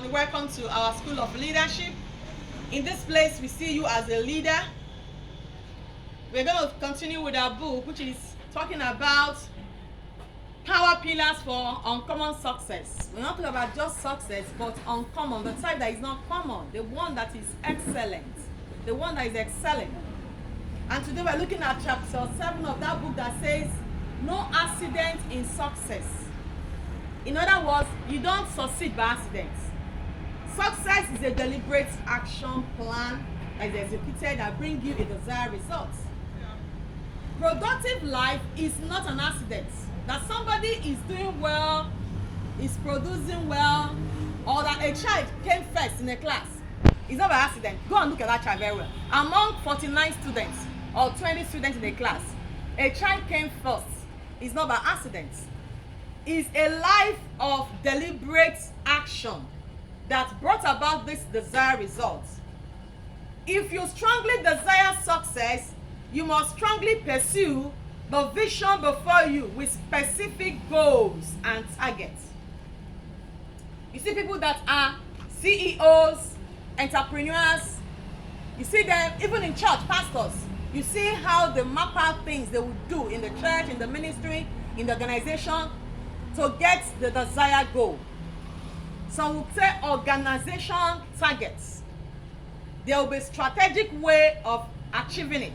And welcome to our School of Leadership. In this place, we see you as a leader. We're going to continue with our book, which is talking about power pillars for uncommon success. We're not talking about just success, but uncommon, the type that is not common, the one that is excellent, the one that is excelling. And today we're looking at chapter 7 of that book that says, no accident in success. In other words, you don't succeed by accident. Success is a deliberate action plan that is executed that brings you a desired result. Productive life is not an accident. That somebody is doing well, is producing well, or that a child came first in a class. It's not by accident. Go and look at that child very well. Among 49 students or 20 students in a class, a child came first. It's not by accident. It's a life of deliberate action that brought about this desired result. If you strongly desire success, you must strongly pursue the vision before you with specific goals and targets. You see people that are CEOs, entrepreneurs, you see them even in church, pastors. You see how they map out things they would do in the church, in the ministry, in the organization to get the desired goal. Some would say organization targets. There will be a strategic way of achieving it.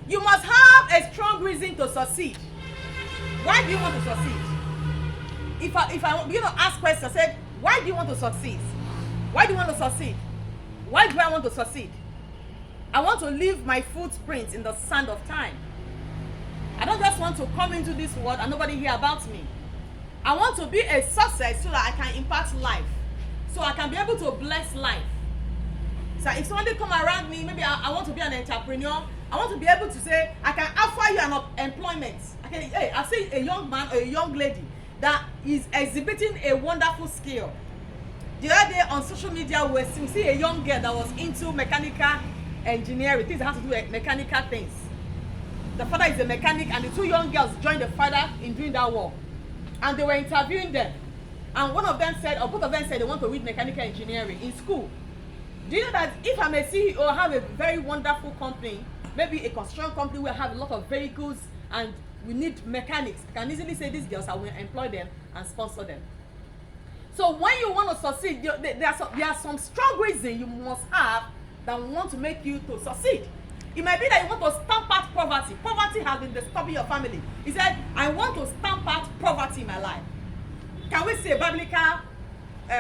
You must have a strong reason to succeed. Why do you want to succeed? If I begin to ask questions, I said, why do you want to succeed? Why do you want to succeed? Why do I want to succeed? I want to leave my footprints in the sand of time. I don't just want to come into this world and nobody hear about me. I want to be a success so that I can impact life. So I can be able to bless life. So if somebody come around me, maybe I want to be an entrepreneur. I want to be able to say, I can offer you an employment. I see a young man or a young lady that is exhibiting a wonderful skill. The other day on social media, we see a young girl that was into mechanical engineering, things that have to do with mechanical things. The father is a mechanic and the two young girls joined the father in doing that work. And they were interviewing them. And one of them said, or both of them said they want to read mechanical engineering in school. Do you know that if I'm a CEO, I have a very wonderful company, maybe a construction company where I have a lot of vehicles and we need mechanics, I can easily say these girls, I will employ them and sponsor them. So when you want to succeed, there are some strong reasons you must have that want to make you to succeed. It might be that you want to stamp out poverty. Poverty has been disturbing your family. He said, I want to stamp out poverty in my life. Can we say a biblical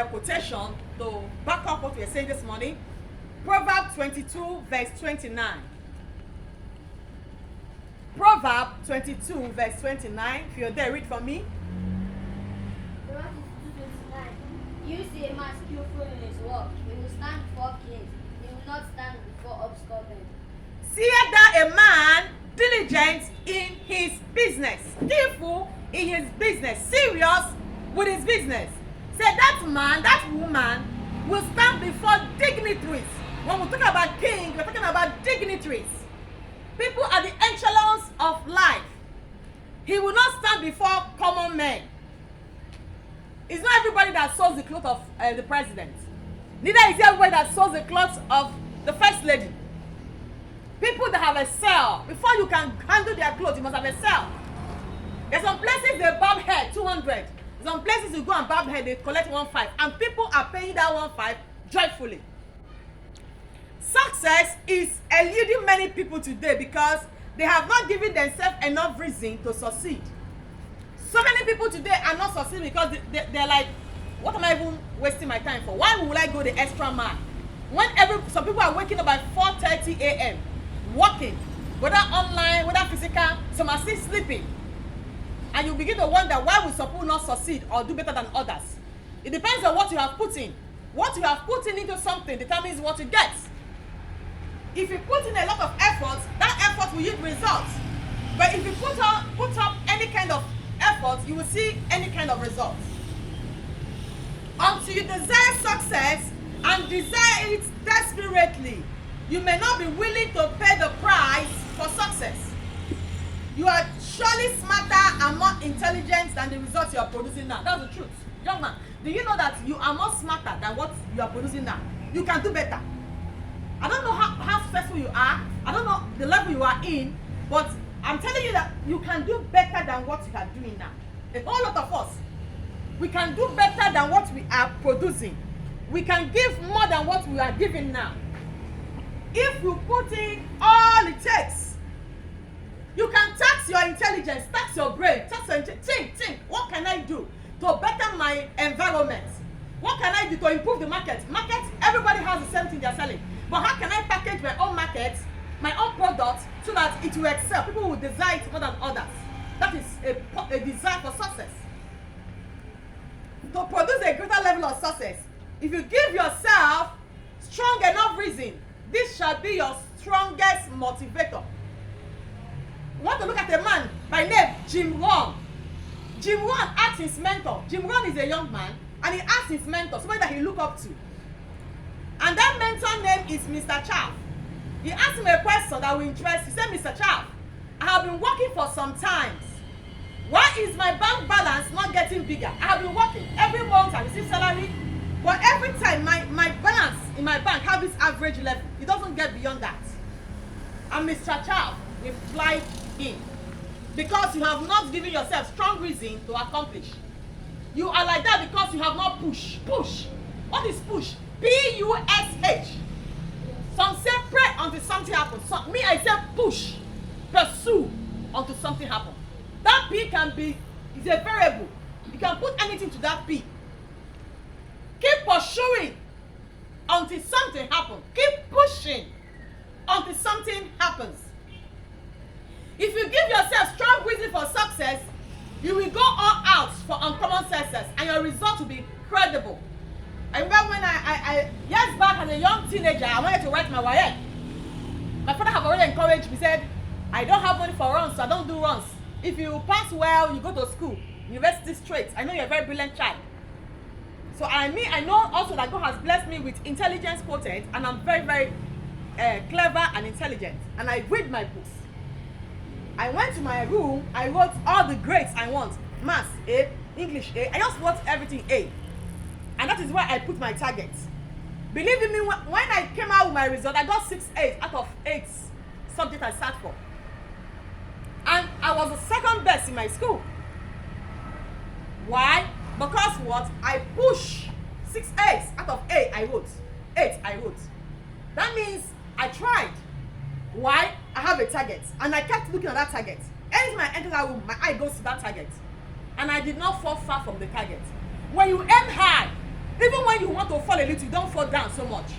quotation to back up what we are saying this morning? Proverbs 22 verse 29. Proverbs 22 verse 29. If you're there, read for me. Proverbs 22:29. You see a man skillful in his work, he will stand before kings, he will not stand before obscure men. Seest thou a man diligent in his business, skillful in his business, serious with his business? Say that man, that woman will stand before dignitaries. When we talk about king, we're talking about dignitaries. People at the echelons of life. He will not stand before common men. It's not everybody that sews the clothes of the president. Neither is it everybody that sews the clothes of the first lady. People that have a cell, before you can handle their clothes, you must have a cell. There's some places they barb hair 200. Some places you go and barb hair, they collect 1.5, and people are paying that 1.5 joyfully. Success is eluding many people today because they have not given themselves enough reason to succeed. So many people today are not succeeding because they're like, what am I even wasting my time for? Why would I go the extra mile? When some people are waking up by 4:30 a.m. working, whether online, whether physical, some are still sleeping. And you begin to wonder, why will some people not succeed or do better than others? It depends on what you have put in. What you have put in into something determines what you get. If you put in a lot of effort, that effort will yield results. But if you put up any kind of effort, you will see any kind of results. Until you desire success and desire it desperately, you may not be willing to pay the price for success. You are surely smarter and more intelligent than the results you are producing now. That's the truth. Young man, do you know that you are more smarter than what you are producing now? You can do better. I don't know how successful you are. I don't know the level you are in, but I'm telling you that you can do better than what you are doing now. A whole lot of us, we can do better than what we are producing. We can give more than what we are giving now. If you put in all it takes, you can tax your intelligence, tax your brain, think, what can I do to better my environment? What can I do to improve the market? Market, everybody has the same thing they're selling. But how can I package my own market, my own product, so that it will excel? People will desire it more than others. That is a desire for success. To produce a greater level of success, if you give yourself strong enough reason, this shall be your strongest motivator. You want to look at a man by name Jim Rohn. Jim Rohn asked his mentor. Jim Rohn is a young man, and he asked his mentor, somebody that he looked up to. And that mentor name is Mr. Chaff. He asked him a question that will interest. He said, Mr. Chaff, I have been working for some time. Why is my bank balance not getting bigger? I have been working. Every month I receive salary, but every time my balance in my bank have this average level. It doesn't get beyond that. And Mr. Chaff replied in, because you have not given yourself strong reason to accomplish. You are like that because you have not pushed. Push. What is push? P-U-S-H. Some say pray until something happens. Me, I say push. Pursue until something happens. That P can be, is a variable. You can put anything to that P. Keep pursuing until something happens. Keep pushing until something happens. If you give yourself strong reason for success, you will go all out for uncommon success, and your result will be credible. I remember when I years back as a young teenager, I wanted to write my WAEC. My father have already encouraged me, said, I don't have money for runs, so I don't do runs. If you pass well, you go to school, university straight. I know you're a very brilliant child. So I know also that God has blessed me with intelligence quotient, and I'm very, very clever and intelligent. And I read my books. I went to my room, I wrote all the grades I want. Maths A, English A. I just wrote everything A. And that is where I put my targets. Believe in me, when I came out with my result, I got 6.8 out of 8 subjects I sat for. And I was the second best in my school. Why? Because what? I push 6.8 out of 8 I wrote. 8 I wrote. That means I tried. Why? I have a target, and I kept looking at that target. Anytime I enter that room, my eye goes to that target, and I did not fall far from the target. When you aim high, even when you want to fall a little, you don't fall down so much.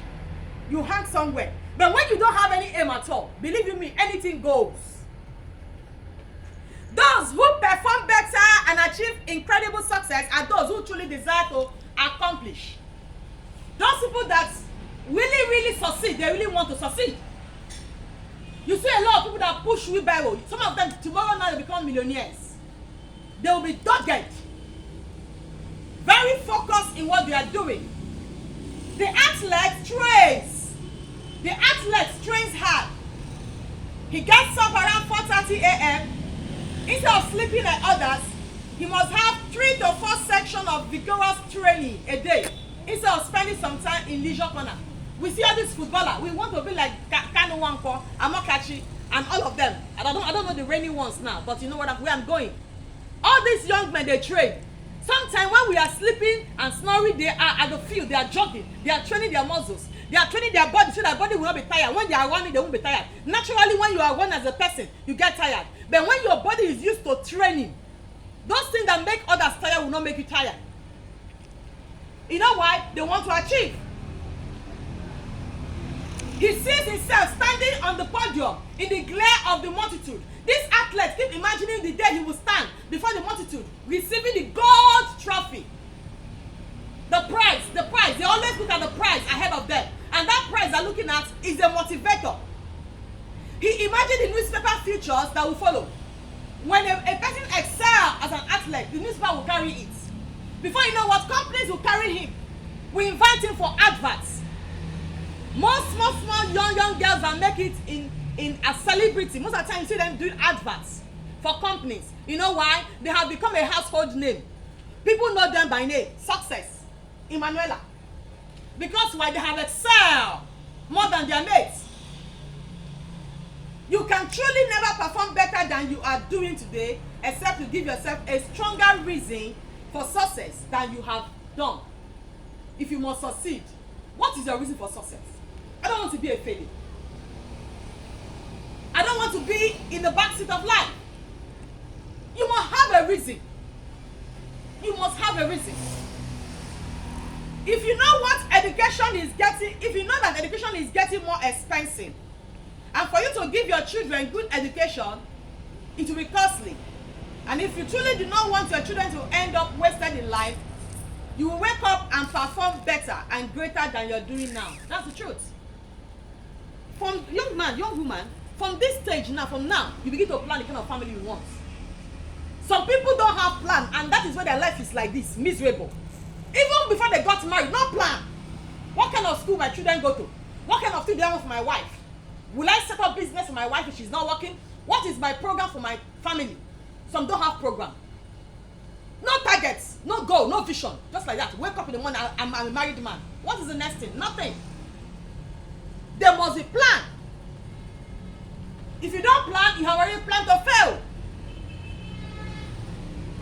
You hang somewhere. But when you don't have any aim at all, believe you me, anything goes. Those who perform better and achieve incredible success are those who truly desire to accomplish. Those people that really succeed, they really want to succeed. You see a lot of people that push wheelbarrow. Some of them tomorrow night they become millionaires. They will be dogged, very focused in what they are doing. The athlete trains. The athlete trains hard. He gets up around 4:30 a.m. Instead of sleeping like others, he must have 3 to 4 sections of vigorous training a day, instead of spending some time in leisure corner. We see all these footballers. We want to be like Kanu Nwankwo, Amokachi, and all of them. And I don't know the rainy ones now, but you know where I'm going. All these young men, they train. Sometimes when we are sleeping and snoring, they are at the field. They are jogging. They are training their muscles. They are training their body so their body will not be tired. When they are running, they won't be tired. Naturally, when you are running as a person, you get tired. But when your body is used to training, those things that make others tired will not make you tired. You know why? They want to achieve. He sees himself standing on the podium in the glare of the multitude. This athlete keep imagining the day he will stand before the multitude, receiving the gold trophy. The prize. They always look at the prize ahead of them. And that prize they're looking at is a motivator. He imagined the newspaper features that will follow. When a person excels as an athlete, the newspaper will carry it. Before you know what, companies will carry him. We invite him for adverts. Most small young girls that make it in a celebrity, most of the time you see them doing adverts for companies. You know why? They have become a household name. People know them by name. Success. Emanuela. Because why they have excelled more than their mates. You can truly never perform better than you are doing today, except to give yourself a stronger reason for success than you have done. If you must succeed, what is your reason for success? I don't want to be a failure. I don't want to be in the backseat of life. You must have a reason. You must have a reason. If you know what education is getting, if you know that education is getting more expensive, and for you to give your children good education, it will be costly. And if you truly do not want your children to end up wasted in life, you will wake up and perform better and greater than you're doing now. That's the truth. From young man, young woman, from this stage now, from now, you begin to plan the kind of family you want. Some people don't have plan, and that is why their life is like this, miserable. Even before they got married, no plan. What kind of school my children go to? What kind of thing do I want for my wife? Will I set up business for my wife if she's not working? What is my program for my family? Some don't have program. No targets, no goal, no vision. Just like that. Wake up in the morning, I'm a married man. What is the next thing? Nothing. There must be plan. If you don't plan, you have already planned to fail.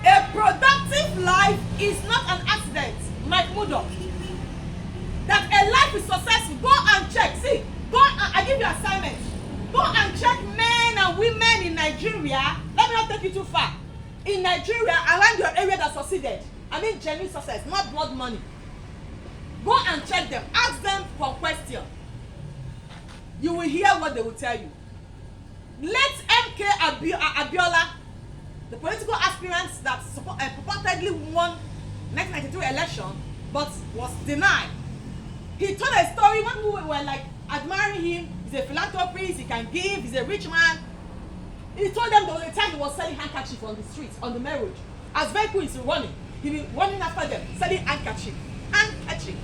A productive life is not an accident, Mike Murdoch. That a life is successful. Go and check. See, go and I give you assignment. Go and check men and women in Nigeria. Let me not take you too far. In Nigeria, around your area that succeeded. I mean genuine success, not blood money. Go and check them. Ask them for question. You will hear what they will tell you. Let MK Abiola, the political aspirant that purportedly won 1992 election but was denied. He told a story when we were like admiring him. He's a philanthropist, he can give, he's a rich man. He told them there was a time he was selling handkerchief on the streets, on the main road. As vehicle is running, he be running after them, selling handkerchief. Handkerchief.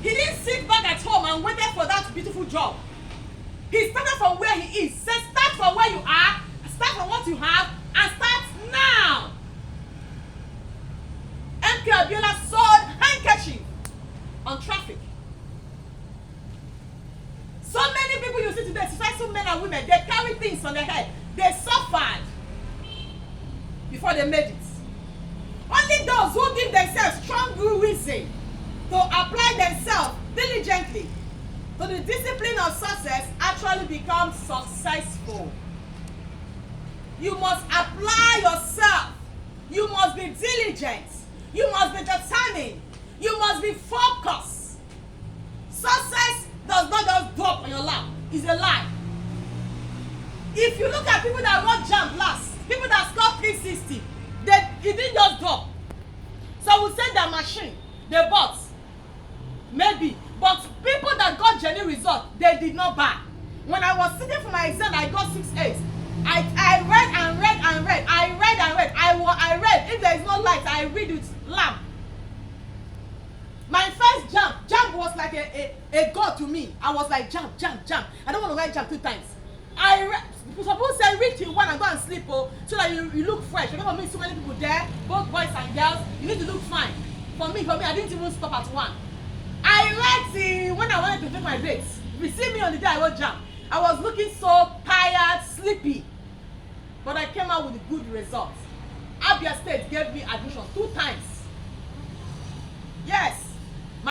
He didn't sit back at home and waited for that beautiful job. He started from where he is. Say, start from where you are, start from what you have, and start now. MK Abiola sold handkerchief on traffic. So many people you see today, successful men and women, they carry things on their head. They suffered before they made it. Only those who give themselves strong reason to apply themselves diligently to the discipline of success actually become successful. You must apply yourself. You must be diligent. You must be determined. You must be focused. Success does not just drop on your lap. It's a lie. If you look at people that wrote JAMB last, people that scored 360, it didn't just drop. So we say their machine, they bought. Maybe. But people that got genuine results, they did not buy. When I was sitting for my exam, I got 6 A's. I read and read and read. I read. If there is no light, I read with lamp. My first JAMB was like a god to me. I was like, JAMB. I don't want to write JAMB 2 times. I read. Suppose say read till 1 and go and sleep, so that you look fresh. You're going to meet so many people there, both boys and girls. You need to look fine. For me, I didn't even stop at 1. I read till when I wanted to take my breaks. If you see me on the day I wrote JAMB, I was looking so tired, sleepy. But I came out with good results. Abia State gave me admission 2 times.